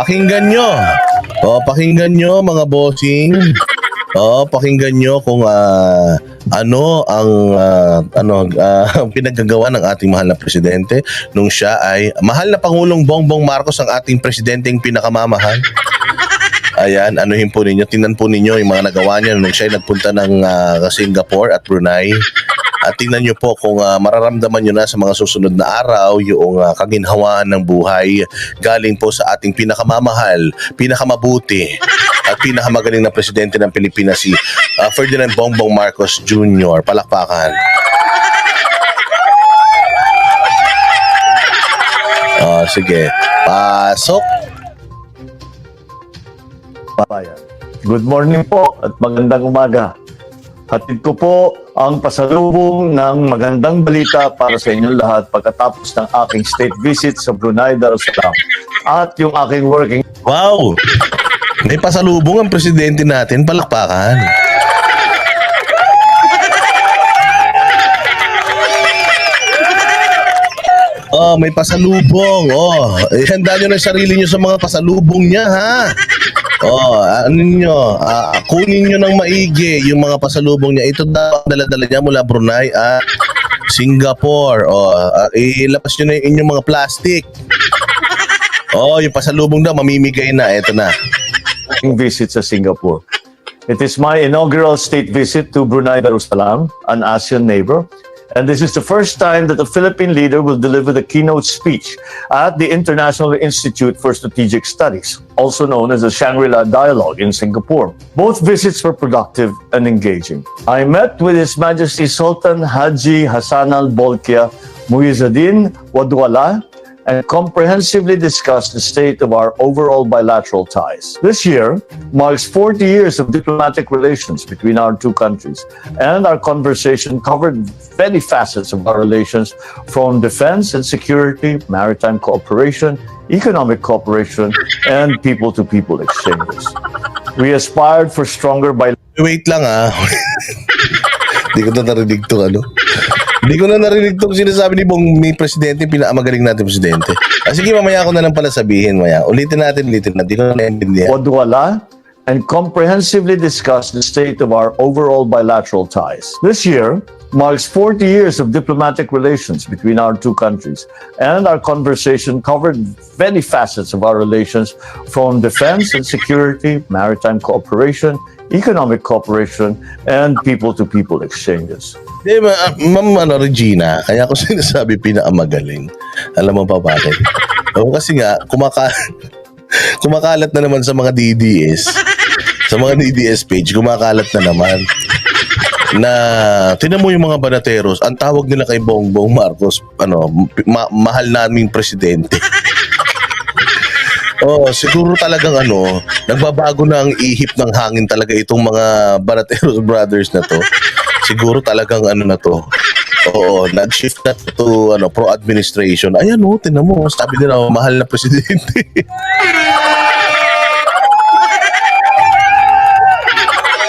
pakinggan nyo. Pakinggan nyo mga bossing. Pakinggan nyo kung ano ang pinagagawa ng ating mahal na presidente nung siya ay mahal na Pangulong Bongbong Marcos, ang ating presidenteng pinakamamahal. Ayan, anuhin po ninyo, tingnan po ninyo yung mga nagawa niya nung siya ay nagpunta ng Singapore at Brunei. At tingnan nyo po kung mararamdaman nyo na sa mga susunod na araw yung kaginhawaan ng buhay galing po sa ating pinakamamahal, pinakamabuti at pinakamagaling na presidente ng Pilipinas, si Ferdinand Bongbong Marcos Jr. Palakpakan. Sige, pasok. Good morning po at magandang umaga. Hatid ko po ang pasalubong ng magandang balita para sa inyong lahat pagkatapos ng aking state visit sa Brunei Darussalam at yung aking working. Wow! May pasalubong ang presidente natin, palakpakan. May pasalubong. Ihanda nyo na sarili nyo sa mga pasalubong niya, ha? Kunin nyo ng maigi yung mga pasalubong niya. Ito daw dala-dala niya mula Brunei at Singapore. Ilabas nyo na yung inyong mga plastic. Yung pasalubong daw mamimigay na. Ito na. Visit sa Singapore. It is my inaugural state visit to Brunei Darussalam, an ASEAN neighbor. And this is the first time that a Philippine leader will deliver the keynote speech at the International Institute for Strategic Studies, also known as the Shangri-La Dialogue in Singapore. Both visits were productive and engaging. I met with His Majesty Sultan Haji Hassan al-Bolkiah Muizzuddin Wadwala and comprehensively discussed the state of our overall bilateral ties. This year marks 40 years of diplomatic relations between our two countries, and our conversation covered many facets of our relations, from defense and security, maritime cooperation, economic cooperation, and people-to-people exchanges. We aspired for stronger Wait lang Hindi ko na narinig to Hindi ko na narinig itong sinasabi ni Bong, may presidente, pinakamagaling natin presidente. Sige, mamaya ko na lang pala sabihin, maya. Ulitin natin. Hindi ko na naintindihan. Wadwala and comprehensively discussed the state of our overall bilateral ties. This year marks 40 years of diplomatic relations between our two countries, and our conversation covered many facets of our relations, from defense and security, maritime cooperation, economic cooperation, and people-to-people exchanges. Ma'am Regina, kaya ako sinasabi pinakamagaling. Alam mo pa bakit? Kasi nga, kumakalat na naman sa mga DDS. Sa mga DDS page, kumakalat na naman. Na, tinan mo yung mga banateros, ang tawag nila kay Bongbong Marcos, mahal naming presidente. Siguro talagang nagbabago na ang ihip ng hangin talaga itong mga Banateros brothers na to. Siguro talagang nag-shift na to pro-administration. Ayan tinan mo, sabi nila mahal na presidente.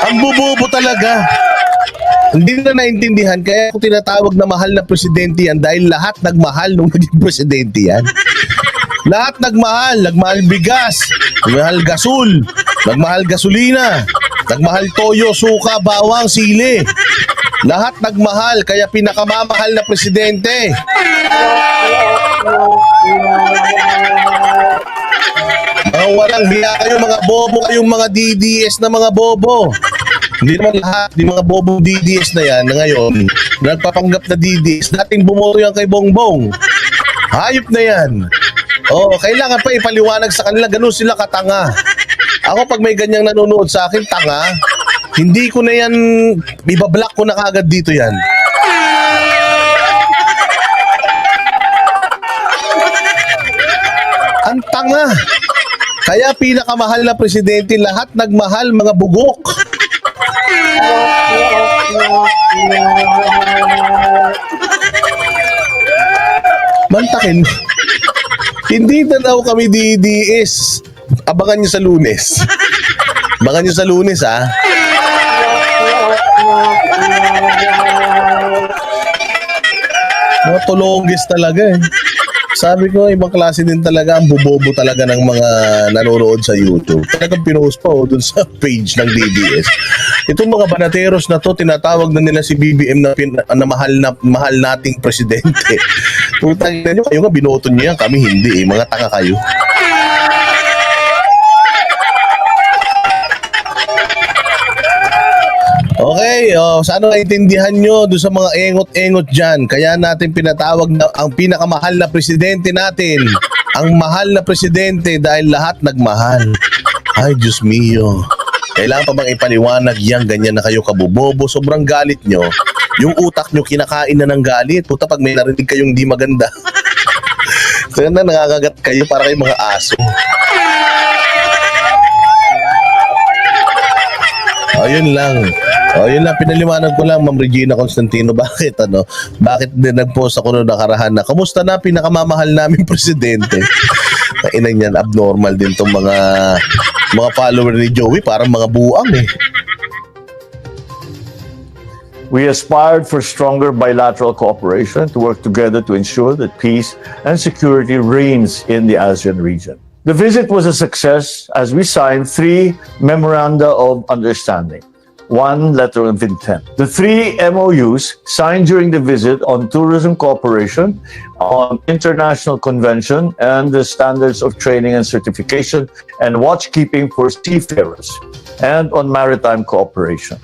Ang bubobo talaga. Hindi na naintindihan, kaya ako tinatawag na mahal na presidente yan dahil lahat nagmahal nung naging presidente yan. Lahat nagmahal bigas, nagmahal gasol, nagmahal gasolina, nagmahal toyo, suka, bawang, sili. Lahat nagmahal, kaya pinakamamahal na presidente. Mga walang hiya kayo, mga bobo kayong mga DDS na mga bobo. Hindi naman lahat, yung mga bobo DDS na yan na ngayon, nagpapanggap na DDS, dating bumoto yan kay Bongbong. Hayop na yan. Kailangan pa ipaliwanag sa kanila, ganun sila katanga. Ako pag may ganyang nanonood sa akin, tanga, hindi ko na yan, ibablock ko na kagad dito yan. Ang tanga. Kaya pinakamahal na presidente, lahat nagmahal, mga bugok. Mantakin. Hindi na daw kami DDS. Abangan nyo sa Lunes. Abangan nyo sa Lunes, Mga tulongis talaga Sabi ko, ibang klase din talaga, ang bubobo talaga ng mga nanonood sa YouTube. Talagang pinost pa dun sa page ng DBS. Itong mga banateros na to, tinatawag na nila si BBM na mahal nating presidente. Putang ina nyo, kayo nga binoto nyo yan, kami hindi mga tanga kayo. Okay, sana naintindihan nyo doon sa mga engot-engot dyan. Kaya natin pinatawag na ang pinakamahal na presidente natin. Ang mahal na presidente dahil lahat nagmahal. Ay, Diyos mio. Kailangan pa bang ipaliwanag yan, ganyan na kayo kabubobo, sobrang galit nyo. Yung utak nyo kinakain na ng galit. Puta, pag may narinig kayong di maganda. Kaya na nakakagat kayo para kayong mga aso. Ayun lang. Yun lang, pinaliwanag ko lang, Ma'am Regina Constantino, bakit din nag-post ako noong nakarahan na, kamusta na pinakamamahal namin presidente? Kainan yan, abnormal din tong mga follower ni Joey, parang mga buang eh. We aspired for stronger bilateral cooperation to work together to ensure that peace and security reigns in the ASEAN region. The visit was a success as we signed 3 memoranda of understanding, 1 letter of intent. The 3 MOUs signed during the visit on tourism cooperation, on international convention and the standards of training and certification and watchkeeping for seafarers, and on maritime cooperation.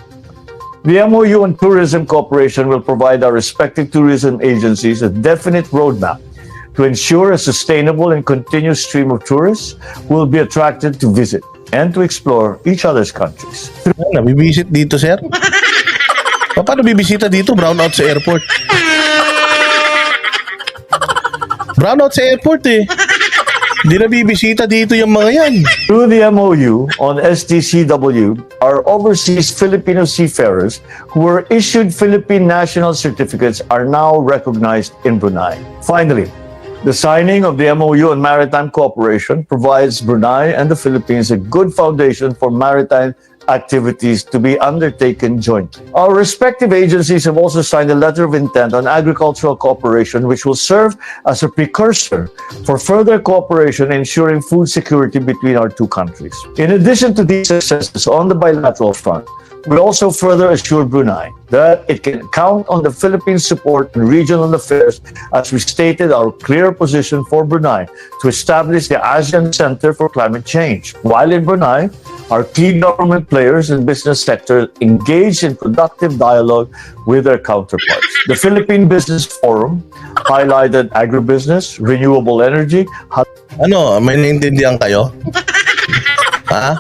The MOU on tourism cooperation will provide our respective tourism agencies a definite roadmap to ensure a sustainable and continuous stream of tourists who will be attracted to visit and to explore each other's countries. Nabibisit dito, sir? Paano bibisita dito? Brownout sa airport. Brownout sa airport eh. Hindi na bibisita dito yung mga yan. Through the MOU on STCW, our overseas Filipino seafarers who were issued Philippine national certificates are now recognized in Brunei. Finally, the signing of the MOU on maritime cooperation provides Brunei and the Philippines a good foundation for maritime activities to be undertaken jointly. Our respective agencies have also signed a letter of intent on agricultural cooperation, which will serve as a precursor for further cooperation ensuring food security between our two countries. In addition to these successes on the bilateral front, we also further assure Brunei that it can count on the Philippines' support in regional affairs as we stated our clear position for Brunei to establish the ASEAN Center for Climate Change. While in Brunei, our key government players and business sector engage in productive dialogue with their counterparts. The Philippine Business Forum highlighted agribusiness, renewable energy. Ano, may naintindihan kayo? Ha?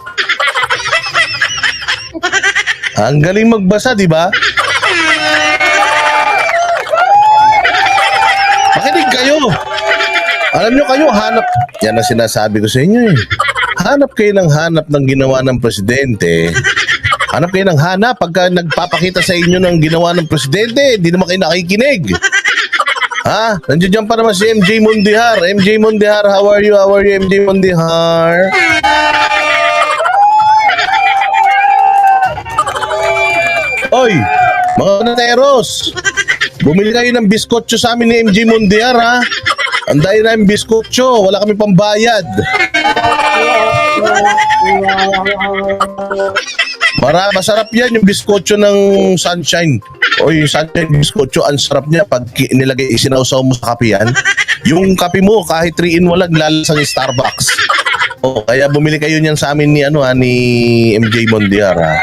Ang galing magbasa, di ba? Makinig kayo. Alam nyo kayo, hanap. Yan ang sinasabi ko sa inyo eh. Hanap kayo ng ginawa ng presidente. Hanap kayo ng hanap. Pagka nagpapakita sa inyo ng ginawa ng presidente, hindi naman kayo nakikinig. Ha? Nandiyan dyan pa naman si MJ Mundihar. MJ Mundihar, how are you? How are you, MJ Mundihar? Oy, mga nateros, bumili kayo ng biskotso sa amin ni MJ Mundiar, ha? Anday na yung biskotso, wala kami pambayad. Masarap yan yung biskotso ng Sunshine. O yung Sunshine biskotso, ang sarap niya pag nilagay, isinausaw mo sa kape yan. Yung kape mo, kahit 3-in-1 lang, lalasang Starbucks. O, kaya bumili kayo niyan sa amin ni, ni MJ Mundiar, ha?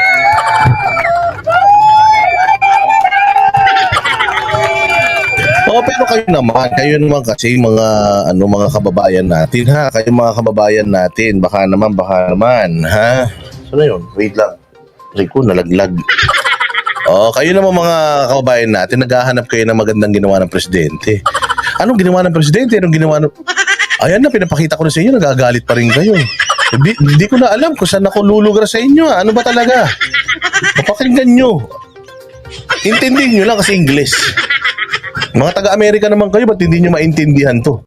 Pero kayo naman kasi mga kababayan natin, ha? Kayo mga kababayan natin, baka naman, ha? Ano yun? Wait lang. Rico, nalaglag. Kayo naman mga kababayan natin, naghahanap kayo ng magandang ginawa ng presidente. Anong ginawa ng presidente? Ayan na, pinapakita ko na sa inyo, nagagalit pa rin kayo. Hindi ko na alam kung saan ako lulugar sa inyo, ha? Ano ba talaga? Mapakinggan nyo. Intindihin nyo lang kasi English. Mga taga-Amerika naman kayo, ba't hindi nyo maintindihan to?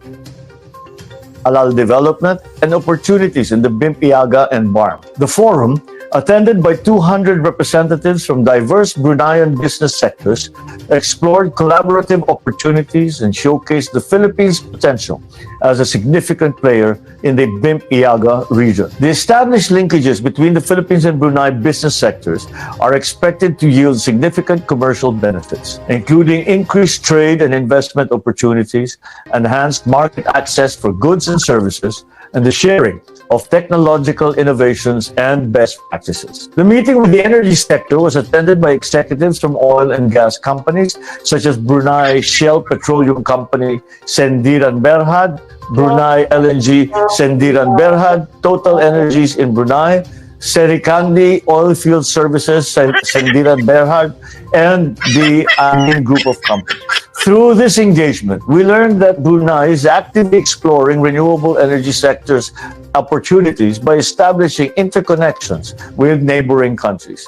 Halal development and opportunities in the Bimpiaga and BARM. The forum attended by 200 representatives from diverse Bruneian business sectors, explored collaborative opportunities and showcased the Philippines' potential as a significant player in the BIMP-Iaga region. The established linkages between the Philippines and Brunei business sectors are expected to yield significant commercial benefits, including increased trade and investment opportunities, enhanced market access for goods and services, and the sharing of technological innovations and best practices. The meeting with the energy sector was attended by executives from oil and gas companies such as Brunei Shell Petroleum Company, Sendiran Berhad, Brunei LNG Sendiran Berhad, Total Energies in Brunei, Serikandi Oilfield Services Sendiran Berhad, and the Amin Group of Companies. Through this engagement, we learned that Brunei is actively exploring renewable energy sectors opportunities by establishing interconnections with neighboring countries.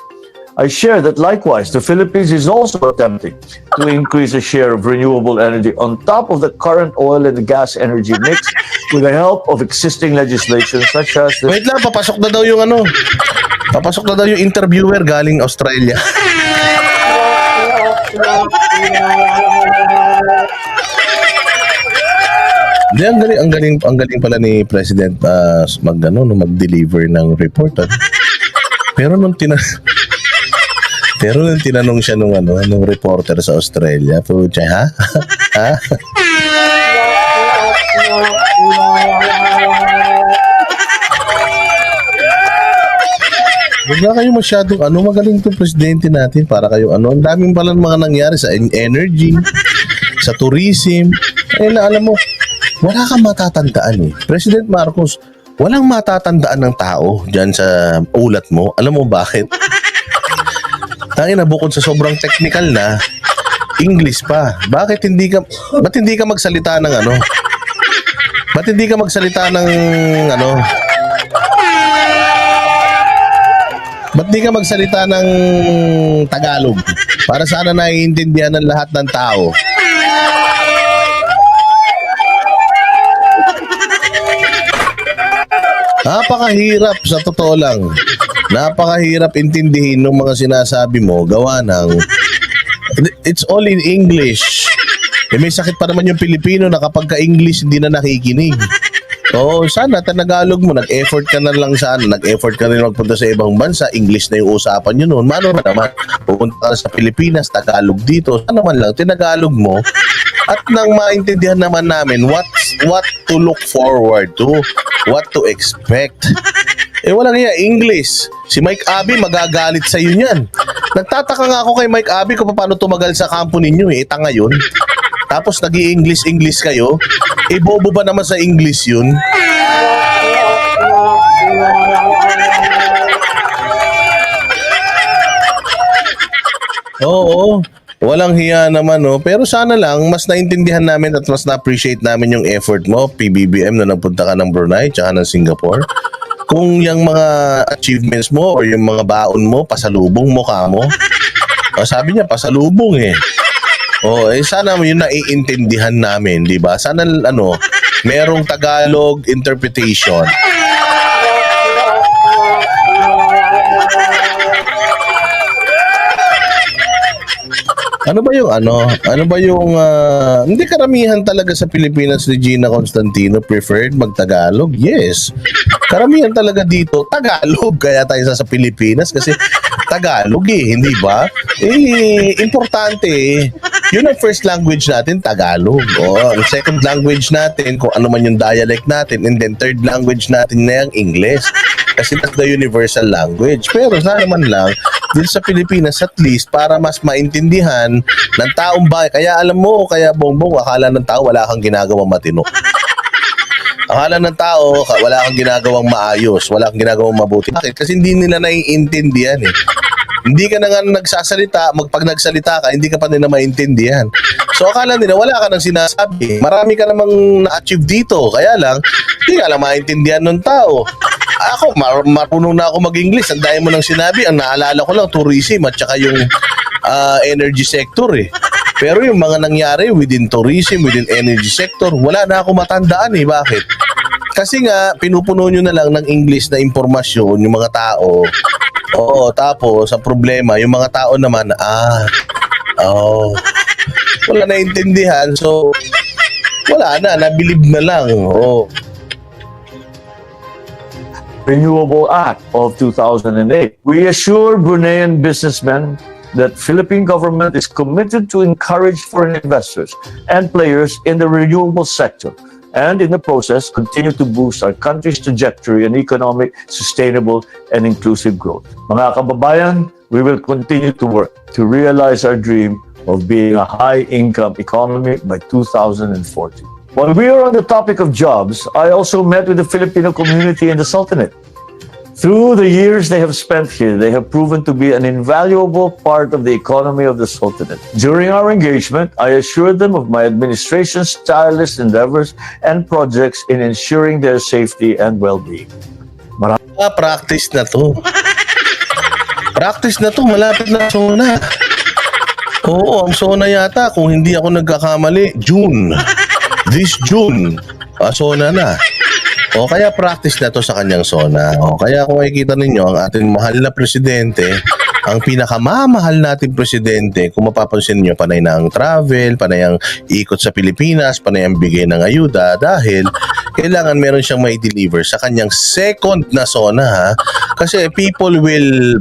I share that likewise, the Philippines is also attempting to increase the share of renewable energy on top of the current oil and gas energy mix with the help of existing legislation such as the Wait lang, papasok na daw yung ano. Papasok na daw yung interviewer galing Australia. Hindi, ang galing pala ni President mag-deliver ng report. Pero nung tinanong siya nung reporter sa Australia, pucha, ha? Ha? Huwag na kayo masyadong magaling itong presidente natin para kayo ang daming pala mga nangyari sa energy, sa tourism. Alam mo, wala kang matatandaan eh. President Marcos, walang matatandaan ng tao dyan sa ulat mo. Alam mo bakit? Tangina, bukod sa sobrang technical na, English pa. Ba't hindi ka magsalita ng Ba't hindi ka magsalita ng Ba't di ka magsalita ng Tagalog? Para sana naiintindihan ng lahat ng tao. Napakahirap sa totoo lang. Napakahirap intindihin ng mga sinasabi mo gawa ng it's all in English. May sakit pa naman yung Pilipino na kapag ka-English hindi na nakikinig. Oo, sana Tagalog mo, nag-effort ka na lang nag-effort ka rin magpunta sa ibang bansa, English na yung usapan nyo noon. Mano na naman, pupunta ka sa Pilipinas, Tagalog dito, sana naman lang, tinagalog mo. At nang maintindihan naman namin what to look forward to, what to expect. Wala nga English. Si Mike Abby magagalit sa iyo niyan. Nagtataka nga ako kay Mike Abby kung paano tumagal sa kampo ninyo tanga yun. Tapos nag-i-English kayo. Bobo ba naman sa English yun? Oo. Walang hiya naman, no? Pero sana lang, mas naintindihan namin at mas na-appreciate namin yung effort mo, PBBM, na nagpunta ka ng Brunei tsaka ng Singapore. Kung yung mga achievements mo or yung mga baon mo, pasalubong mo ka mo. Sabi niya, pasalubong eh. Sana yun naiintindihan namin, di ba? Sana, merong Tagalog interpretation. Ano ba yung hindi karamihan talaga sa Pilipinas ni Gina Constantino preferred mag-Tagalog? Yes. Karamihan talaga dito Tagalog, kaya tayo sa Pilipinas kasi Tagalog hindi ba? Importante yun ang first language natin, Tagalog. Ang second language natin, kung ano man yung dialect natin, and then third language natin na yung English. Kasi that's the universal language. Pero sana naman lang, dito sa Pilipinas at least, para mas maintindihan ng taong bayan. Kaya alam mo, kaya Bongbong, akala ng tao wala kang ginagawang matino. Akala ng tao, wala kang ginagawang maayos, wala kang ginagawang mabuti. Bakit? Kasi hindi nila naiintindihan Hindi ka na nga nagsasalita, pag nagsalita ka, hindi ka pa nila maintindihan. So akala nila, wala ka nang sinasabi. Marami ka namang na-achieve dito. Kaya lang, hindi ka lang maintindihan ng tao. Ako, marunong na ako mag-English. Ang dahil mo nang sinabi, ang naalala ko lang, tourism at saka yung energy sector Pero yung mga nangyari within tourism, within energy sector, wala na ako matandaan Bakit? Kasi nga, pinupuno nyo na lang ng English na impormasyon yung mga tao Oo, tapos ang problema, yung mga tao naman, wala naintindihan, so wala na, nabilib na lang. Oo. Renewable Act of 2008. We assure Bruneian businessmen that Philippine government is committed to encourage foreign investors and players in the renewable sector, and in the process continue to boost our country's trajectory in economic, sustainable, and inclusive growth. Mga kababayan, we will continue to work to realize our dream of being a high-income economy by 2040. While we are on the topic of jobs, I also met with the Filipino community in the Sultanate. Through the years they have spent here, they have proven to be an invaluable part of the economy of the Sultanate. During our engagement, I assured them of my administration's tireless endeavors and projects in ensuring their safety and well-being. Practice na to. Practice na to, malapit na SONA. Oo, ang SONA yata, kung hindi ako nagkakamali, June. This June, SONA na. O kaya practice na to sa kanyang SONA. O kaya kung makikita ninyo, ang ating mahal na presidente, ang pinakamamahal nating presidente, kung mapapansin niyo, panay na ang travel, panay ang ikot sa Pilipinas, panay ang bigay ng ayuda, dahil kailangan meron siyang may deliver sa kanyang second na SONA, ha? Kasi people will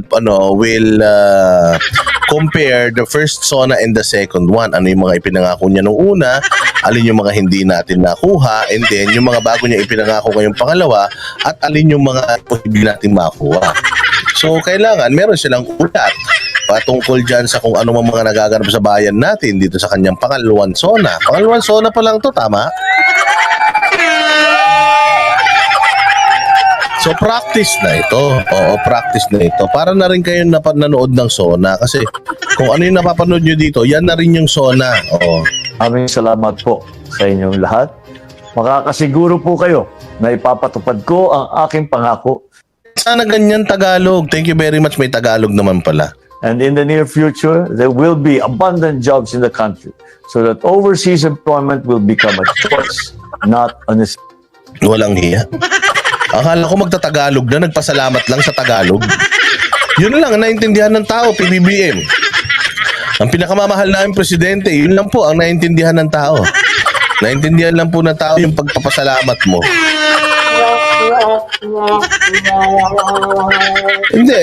compare the first SONA and the second one. Ano yung mga ipinangako niya nung una, alin yung mga hindi natin nakuha, and then yung mga bago niya ipinangako ngayong pangalawa, at alin yung mga posible natin makuha. So, kailangan meron silang ulat patungkol dyan sa kung ano mga nagaganap sa bayan natin dito sa kanyang pangalawang SONA. Pangalawang SONA pa lang to, tama? So, practice na ito. Oo, practice na ito. Para na rin kayo nanood ng SONA. Kasi kung ano yung napapanood nyo dito, yan na rin yung SONA. Oo. Aming salamat po sa inyong lahat. Makakasiguro po kayo na ipapatupad ko ang aking pangako. Sana ganyan Tagalog. Thank you very much. May Tagalog naman pala. And in the near future, there will be abundant jobs in the country so that overseas employment will become a choice, not a necessity. Walang hiya. Akala ko magtatagalog na, nagpasalamat lang sa Tagalog. Yun lang ang naintindihan ng tao, PBBM. Ang pinakamamahal namin presidente, yun lang po ang naintindihan ng tao. Naintindihan lang po ng tao yung pagpapasalamat mo. Hindi,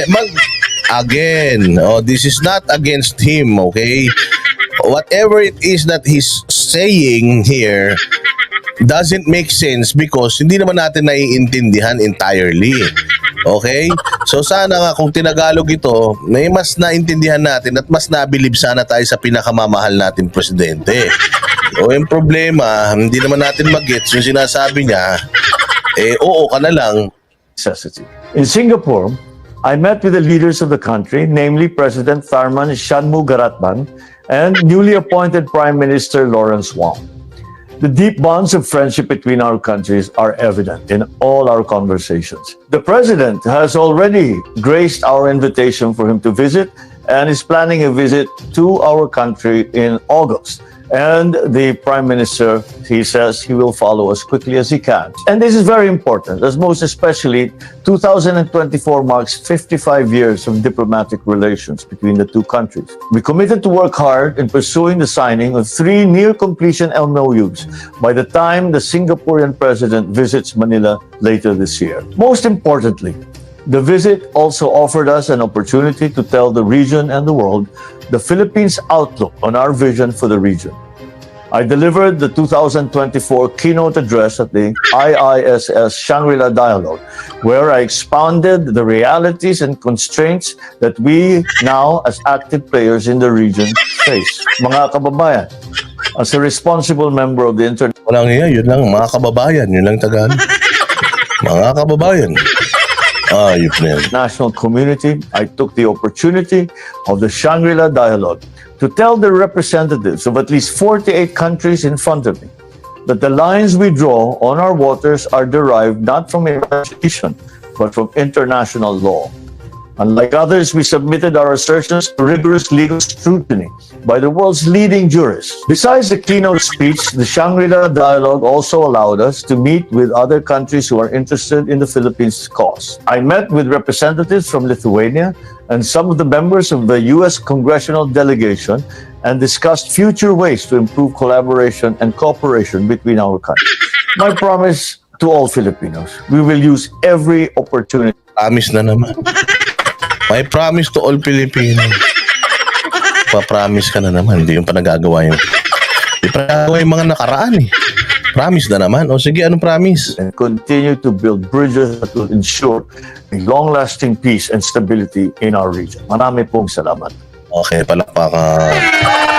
again, this is not against him, okay? Whatever it is that he's saying here doesn't make sense because hindi naman natin naiintindihan entirely. Okay? So sana nga kung tinagalog ito, may mas naintindihan natin at mas nabilib sana tayo sa pinakamamahal nating presidente. O yung problema, hindi naman natin mag-gets yung sinasabi niya, oo ka na lang. Necessity. In Singapore, I met with the leaders of the country, namely President Tharman Shanmugaratnam and newly appointed Prime Minister Lawrence Wong. The deep bonds of friendship between our countries are evident in all our conversations. The President has already graced our invitation for him to visit and is planning a visit to our country in August. And the Prime Minister, he says he will follow as quickly as he can. And this is very important, as most especially 2024 marks 55 years of diplomatic relations between the two countries. We committed to work hard in pursuing the signing of 3 near-completion MOUs by the time the Singaporean President visits Manila later this year. Most importantly, the visit also offered us an opportunity to tell the region and the world the Philippines' outlook on our vision for the region. I delivered the 2024 keynote address at the IISS Shangri-La Dialogue, where I expounded the realities and constraints that we now, as active players in the region, face. Mga kababayan, as a responsible member of the Walang hiya, yun lang, mga kababayan, yun lang Tagalog. Mga kababayan. Yun na yun. National community, I took the opportunity of the Shangri-La Dialogue to tell the representatives of at least 48 countries in front of me that the lines we draw on our waters are derived not from imagination, but from international law. Unlike others, we submitted our assertions to rigorous legal scrutiny by the world's leading jurists. Besides the keynote speech, the Shangri-La Dialogue also allowed us to meet with other countries who are interested in the Philippines' cause. I met with representatives from Lithuania and some of the members of the U.S. congressional delegation and discussed future ways to improve collaboration and cooperation between our countries. My promise to all Filipinos, we will use every opportunity. Promise na naman. May promise to all Filipinos. Pa-promise ka na naman. Hindi yung pa nagagawa yung... Hindi pa nagagawa yung mga nakaraan eh. Promise na naman. O sige, anong promise? And continue to build bridges that will ensure a long-lasting peace and stability in our region. Marami pong salamat. Okay, palakpakan.